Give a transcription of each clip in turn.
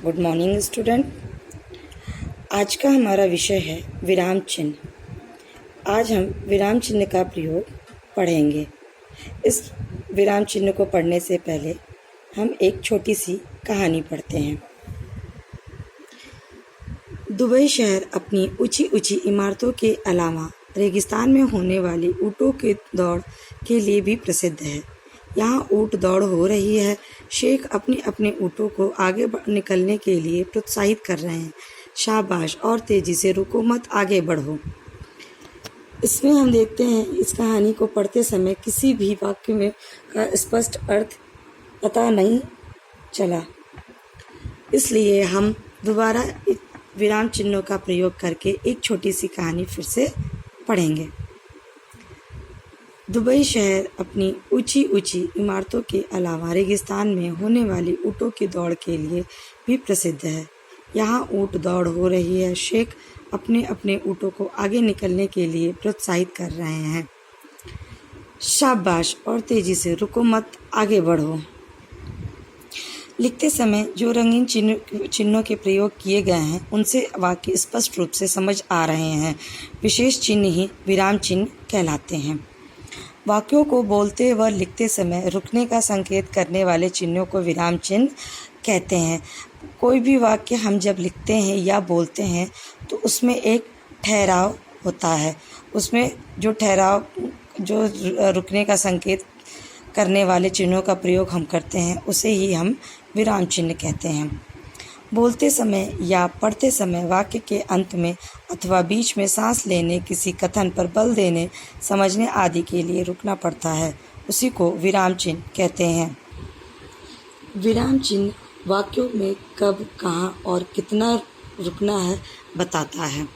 Good morning student. आज का हमारा विषय है विराम चिन्ह। आज हम विराम चिन्ह का प्रयोग पढ़ेंगे। इस विराम चिन्ह को पढ़ने से पहले हम एक छोटी सी कहानी पढ़ते हैं। दुबई शहर अपनी ऊंची ऊंची इमारतों के अलावा रेगिस्तान में होने वाली ऊँटों की दौड़ के लिए भी प्रसिद्ध है। यहाँ ऊँट दौड़ हो रही है। शेख अपने अपने ऊँटों को आगे निकलने के लिए प्रोत्साहित कर रहे हैं। शाबाश, और तेजी से, रुको मत, आगे बढ़ो। इसमें हम देखते हैं इस कहानी को पढ़ते समय किसी भी वाक्य में का स्पष्ट अर्थ पता नहीं चला, इसलिए हम दोबारा विराम चिन्हों का प्रयोग करके एक छोटी सी कहानी फिर से पढ़ेंगे। दुबई शहर अपनी ऊंची ऊंची इमारतों के अलावा रेगिस्तान में होने वाली ऊँटों की दौड़ के लिए भी प्रसिद्ध है। यहाँ ऊँट दौड़ हो रही है। शेख अपने अपने ऊँटों को आगे निकलने के लिए प्रोत्साहित कर रहे हैं। शाबाश, और तेजी से, रुको मत, आगे बढ़ो। लिखते समय जो रंगीन चिन्हों के प्रयोग किए गए हैं उनसे वाक्य स्पष्ट रूप से समझ आ रहे हैं। विशेष चिन्ह ही विराम चिन्ह कहलाते हैं। वाक्यों को बोलते व लिखते समय रुकने का संकेत करने वाले चिन्हों को विराम चिन्ह कहते हैं। कोई भी वाक्य हम जब लिखते हैं या बोलते हैं तो उसमें एक ठहराव होता है। उसमें जो ठहराव, जो रुकने का संकेत करने वाले चिन्हों का प्रयोग हम करते हैं उसे ही हम विराम चिन्ह कहते हैं। बोलते समय या पढ़ते समय वाक्य के अंत में अथवा बीच में सांस लेने, किसी कथन पर बल देने, समझने आदि के लिए रुकना पड़ता है, उसी को विराम चिन्ह कहते हैं। विराम चिन्ह वाक्यों में कब, कहाँ और कितना रुकना है बताता है।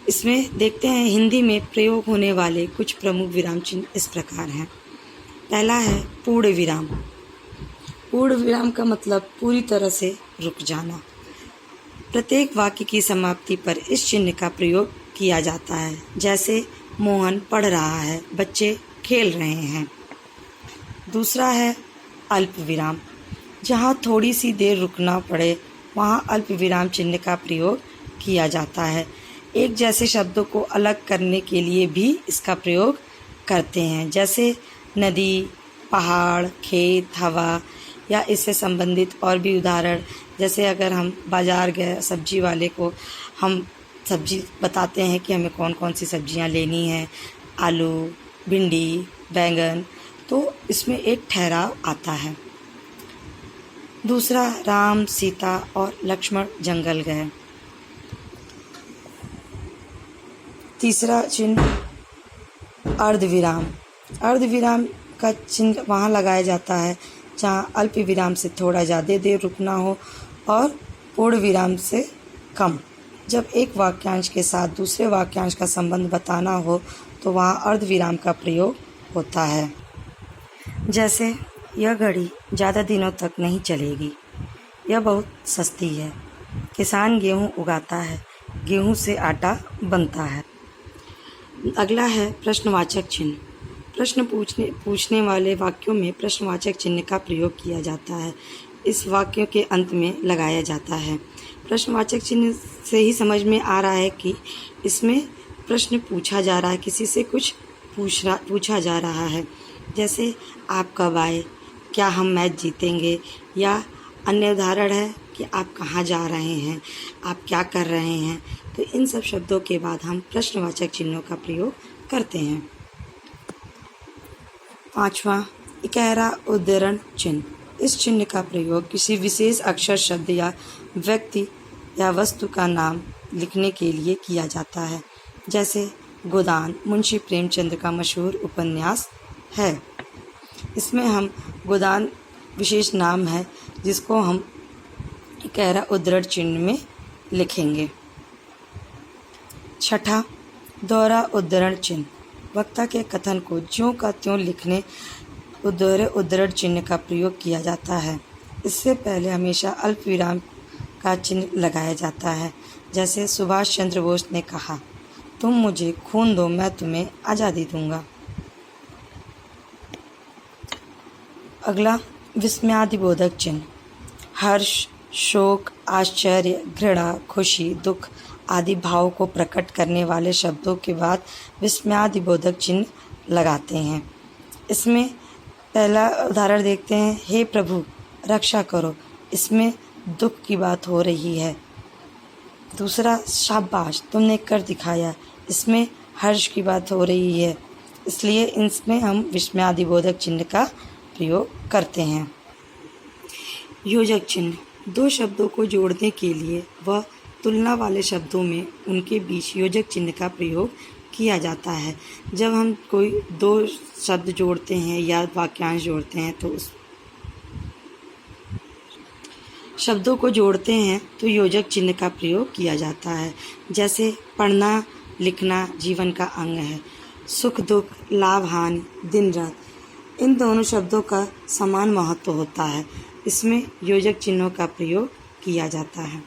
इसमें देखते हैं हिंदी में प्रयोग होने वाले कुछ प्रमुख विराम चिन्ह इस प्रकार हैं। पहला है पूर्ण विराम। पूर्ण विराम का मतलब पूरी तरह से रुक जाना। प्रत्येक वाक्य की समाप्ति पर इस चिन्ह का प्रयोग किया जाता है। जैसे मोहन पढ़ रहा है, बच्चे खेल रहे हैं। दूसरा है अल्प विराम। जहाँ थोड़ी सी देर रुकना पड़े वहाँ अल्प विराम चिन्ह का प्रयोग किया जाता है। एक जैसे शब्दों को अलग करने के लिए भी इसका प्रयोग करते हैं। जैसे नदी, पहाड़, खेत, हवा, या इससे संबंधित और भी उदाहरण। जैसे अगर हम बाज़ार गए, सब्जी वाले को हम सब्जी बताते हैं कि हमें कौन कौन सी सब्जियां लेनी है, आलू, भिंडी, बैंगन, तो इसमें एक ठहराव आता है। दूसरा, राम, सीता और लक्ष्मण जंगल गए। तीसरा चिन्ह अर्धविराम। अर्धविराम का चिन्ह वहाँ लगाया जाता है जहाँ अल्प विराम से थोड़ा ज़्यादा देर रुकना हो और पूर्ण विराम से कम। जब एक वाक्यांश के साथ दूसरे वाक्यांश का संबंध बताना हो तो वहाँ अर्धविराम का प्रयोग होता है। जैसे यह घड़ी ज़्यादा दिनों तक नहीं चलेगी, यह बहुत सस्ती है, किसान गेहूँ उगाता है, गेहूँ से आटा बनता है। अगला है प्रश्नवाचक चिन्ह। प्रश्न पूछने वाले वाक्यों में प्रश्नवाचक चिन्ह का प्रयोग किया जाता है। इस वाक्यों के अंत में लगाया जाता है। प्रश्नवाचक चिन्ह से ही समझ में आ रहा है कि इसमें प्रश्न पूछा जा रहा है, किसी से कुछ पूछा जा रहा है। जैसे आप कब आए, क्या हम मैच जीतेंगे, या अन्य उदाहरण है कि आप कहाँ जा रहे हैं, आप क्या कर रहे हैं। तो इन सब शब्दों के बाद हम प्रश्नवाचक चिन्हों का प्रयोग करते हैं। पांचवा, इकहरा उद्धरण चिन्ह। इस चिन्ह का प्रयोग किसी विशेष अक्षर, शब्द या व्यक्ति या वस्तु का नाम लिखने के लिए किया जाता है। जैसे गोदान मुंशी प्रेमचंद का मशहूर उपन्यास है। इसमें हम गोदान विशेष नाम है जिसको हम इकहरा उद्धरण चिन्ह में लिखेंगे। छठा, दोहरा उद्धरण चिन्ह। वक्ता के कथन को ज्यों का त्यों लिखने दोहरे उद्धरण चिन्ह का प्रयोग किया जाता है। इससे पहले हमेशा अल्प विराम का चिन्ह लगाया जाता है। जैसे सुभाष चंद्र बोस ने कहा, तुम मुझे खून दो, मैं तुम्हें आज़ादी दूंगा। अगला, विस्मयादिबोधक चिन्ह। हर्ष, शोक, आश्चर्य, घृणा, खुशी, दुख आदि भाव को प्रकट करने वाले शब्दों के बाद विस्मयादिबोधक चिन्ह लगाते हैं। इसमें पहला उदाहरण देखते हैं, हे प्रभु रक्षा करो, इसमें दुख की बात हो रही है। दूसरा, शाबाश तुमने कर दिखाया, इसमें हर्ष की बात हो रही है, इसलिए इसमें हम विस्मयादिबोधक चिन्ह का प्रयोग करते हैं। योजक चिन्ह, दो शब्दों को जोड़ने के लिए व तुलना वाले शब्दों में उनके बीच योजक चिन्ह का प्रयोग किया जाता है। जब हम कोई दो शब्द जोड़ते हैं या वाक्यांश जोड़ते हैं तो उस शब्दों को जोड़ते हैं तो योजक चिन्ह का प्रयोग किया जाता है। जैसे पढ़ना लिखना जीवन का अंग है, सुख दुख, लाभ हानि, दिन रात, इन दोनों शब्दों का समान महत्व होता है, इसमें योजक चिन्हों का प्रयोग किया जाता है।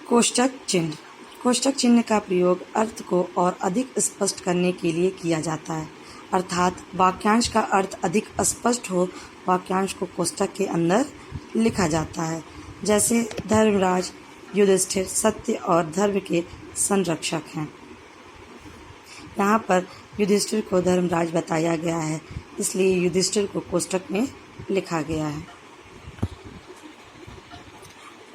कोष्ठक चिन्ह, कोष्ठक चिन्ह का प्रयोग अर्थ को और अधिक स्पष्ट करने के लिए किया जाता है, अर्थात वाक्यांश का अर्थ अधिक स्पष्ट हो, वाक्यांश को कोष्ठक के अंदर लिखा जाता है। जैसे धर्मराज युधिष्ठिर सत्य और धर्म के संरक्षक हैं। यहाँ पर युधिष्ठिर को धर्मराज बताया गया है, इसलिए युधिष्ठिर को कोष्ठक में लिखा गया है।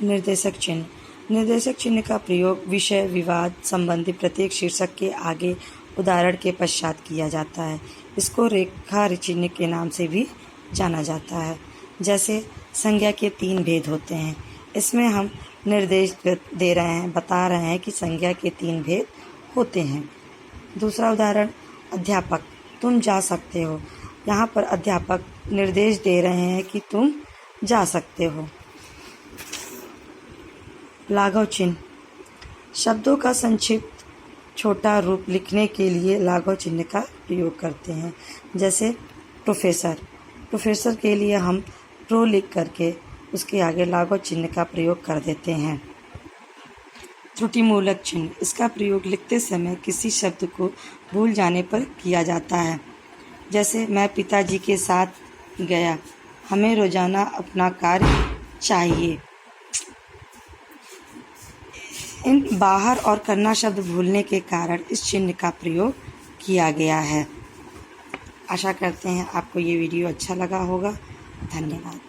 निर्देशक चिन्ह, निर्देशक चिन्ह का प्रयोग विषय विवाद संबंधी प्रत्येक शीर्षक के आगे उदाहरण के पश्चात किया जाता है। इसको रेखा चिन्ह के नाम से भी जाना जाता है। जैसे संज्ञा के 3 भेद होते हैं, इसमें हम निर्देश दे रहे हैं, बता रहे हैं कि संज्ञा के 3 भेद होते हैं। दूसरा उदाहरण, अध्यापक तुम जा सकते हो, यहाँ पर अध्यापक निर्देश दे रहे हैं कि तुम जा सकते हो। लाघव चिन्ह, शब्दों का संक्षिप्त छोटा रूप लिखने के लिए लाघव चिन्ह का प्रयोग करते हैं। जैसे प्रोफेसर, प्रोफेसर के लिए हम प्रो लिख करके उसके आगे लाघव चिन्ह का प्रयोग कर देते हैं। त्रुटिमूलक चिन्ह, इसका प्रयोग लिखते समय किसी शब्द को भूल जाने पर किया जाता है। जैसे मैं पिताजी के साथ गया, हमें रोजाना अपना कार्य चाहिए। इन बाहर और करना शब्द भूलने के कारण इस चिन्ह का प्रयोग किया गया है। आशा करते हैं आपको ये वीडियो अच्छा लगा होगा। धन्यवाद।